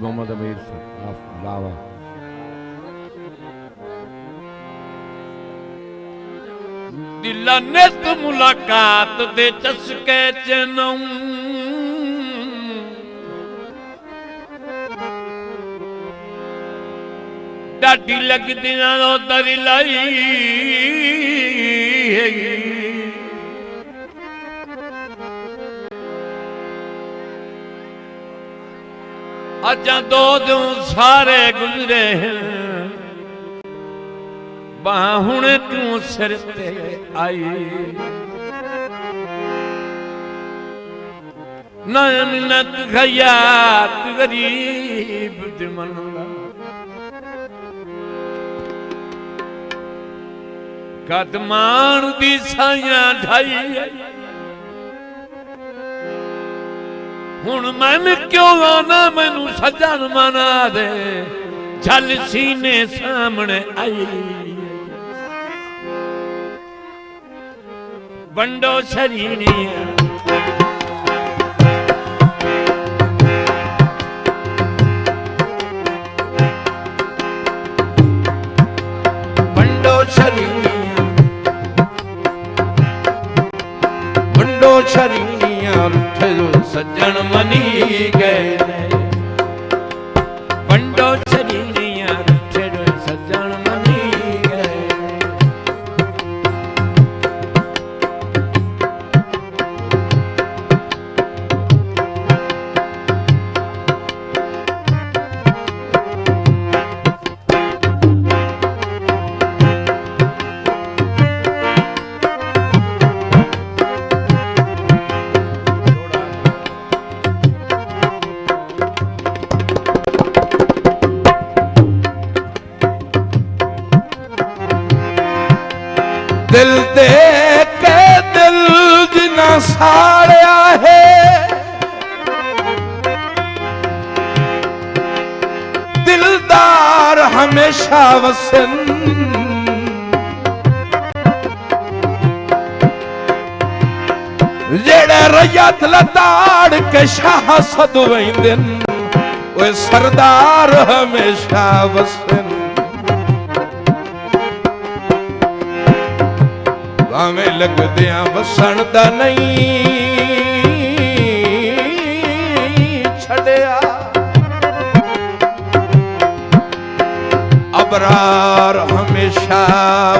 मोहम्मद अमीर लावा दिला नित मुलाकात दे चस्के चनम डाडी लगदी दरी लाई अजा दो दिन सारे गुजरे बाहुण तू सिर ते आई नयन खयात गरीब दिमन कदमान दी साइया ढाई हुण मन क्यों आना मैनू सजन मना दे झल सीने सामने आई बंडो शरीनिया बंडो शरीनिया बंडो शरीनिया उठे सज्जन मनी गए बंडो शरीनिया उठे सज्जन मनी गए दिल दे के दिल जिना साड़िया है दिलदार हमेशा वसन जेड़े रैयत लताड़ के शाह सद वेंदन ओए सरदार हमेशा वसन भावें लगदियां वसन दा नहीं छड़िया अबरार हमेशा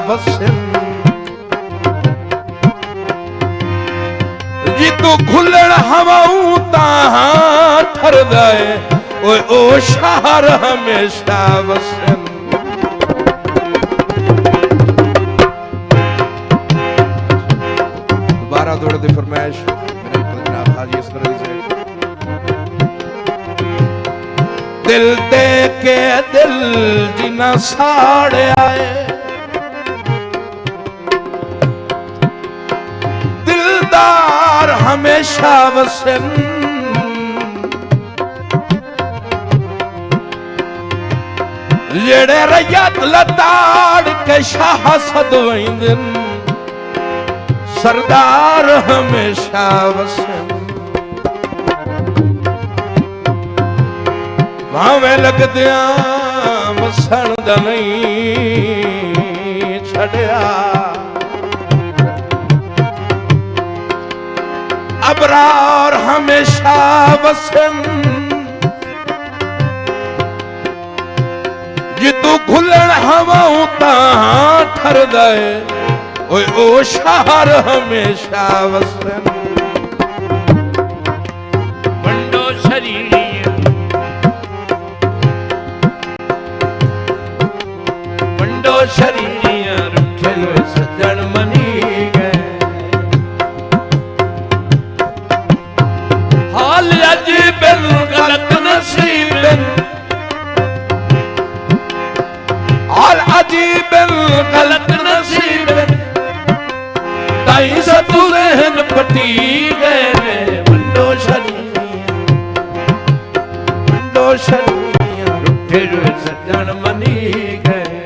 वसन जी तू खुलण हवाऊं तां ठरदा है ओए ओ शहर हमेशा वसन दौड़ दी फरमाइश मेरे जनाब हाजी असगर अली साहब दिल दे के दिल जिना साड़िया है दिलदार हमेशा वसन जेड़े रैयत लताड़ के शाह सद वेंदन सरदार हमेशा वसन भावें लगदियां वसन दा नहीं छड़िया अबरार हमेशा वसन जी तू खुलण हवाऊं तां ठरदा है ओए ओ शहर हमेशा वसन बंडो शरीनिया बंडो शरीनिया रुठे सज्जन मनी गए हाल अजीब गलत नसीब हाल अजीब गलत नसीब सतु रहन पटी गए बंडो शरीनिया रुठे सज्जन मनी गए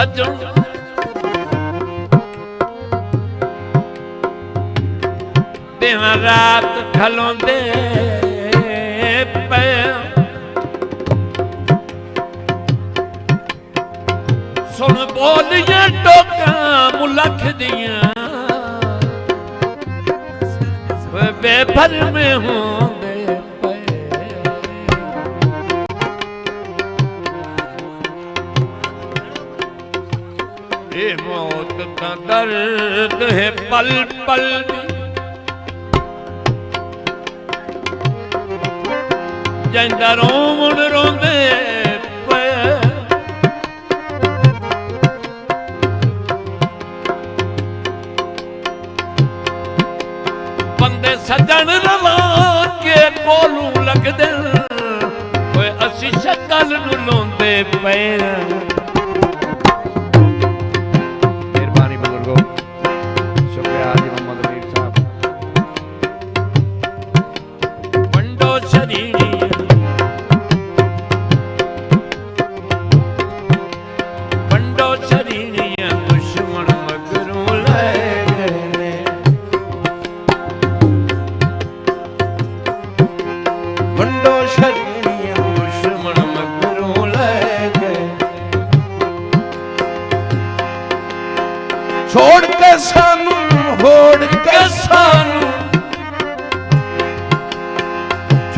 सजन दिन रात खलोंदे पे सुन बोलियां टोकां मुलख दियां बेभर में होंदे पे ये मौत का दर्द है पल पल जंदा रोम रोंदे पे बंदे सजन रवा के कोलू लगदे ओए असी शक्ल नु लोंदे पे मेहरबानी बुजुर्गो शुक्रिया जी मोहम्मद अमीर साहब वंडो शरीरी वंडो शरीरिया दुश्मन मगरू ले गए वंडो शरीरिया दुश्मन मगरू ले गए छोड़ के सानू होड़ के सानू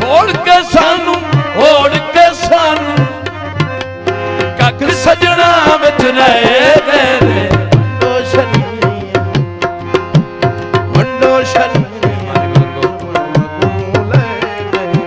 छोड़ के सानू होड़ के सानू कख सजना विच रह गए वंडो शरीरिया वंडो शरीरिया ले गए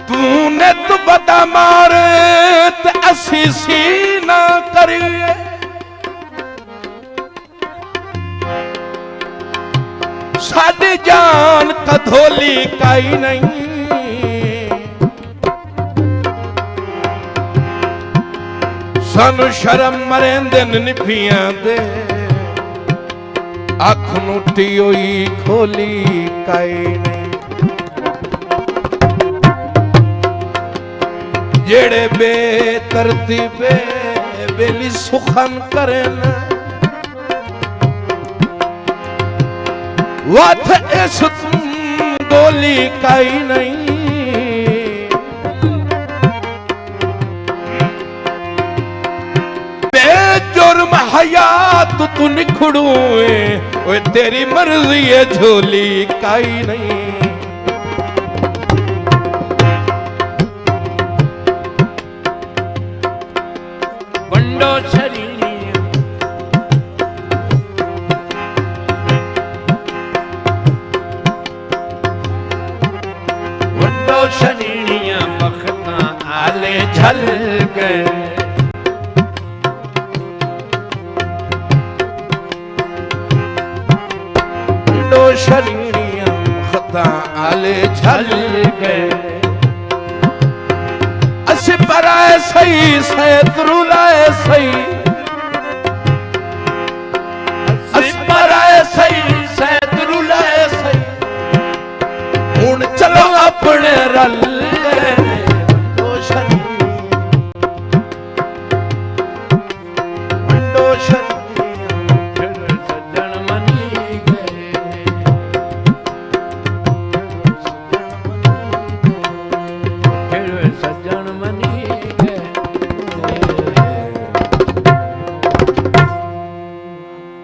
तूने तो बता मारे ते असी सीना करिए साडी जान कधोली काई नहीं सानू शर्म मरेंदे निभियां दे अख नुटी होई खोली काई नहीं जेड़े बेतरतीबे बेली सुखन करेन वाथ इस तुम गोली काई नहीं बेजुर्म हयात तू निखड़ुए ओए तेरी मर्जी है झोली काई नहीं वंडो शरीरिया वंडो शरीरिया बखता आले झल गए वंडो शरीरिया बखता आले झल गए अस पराए सही सैतरू लाए सही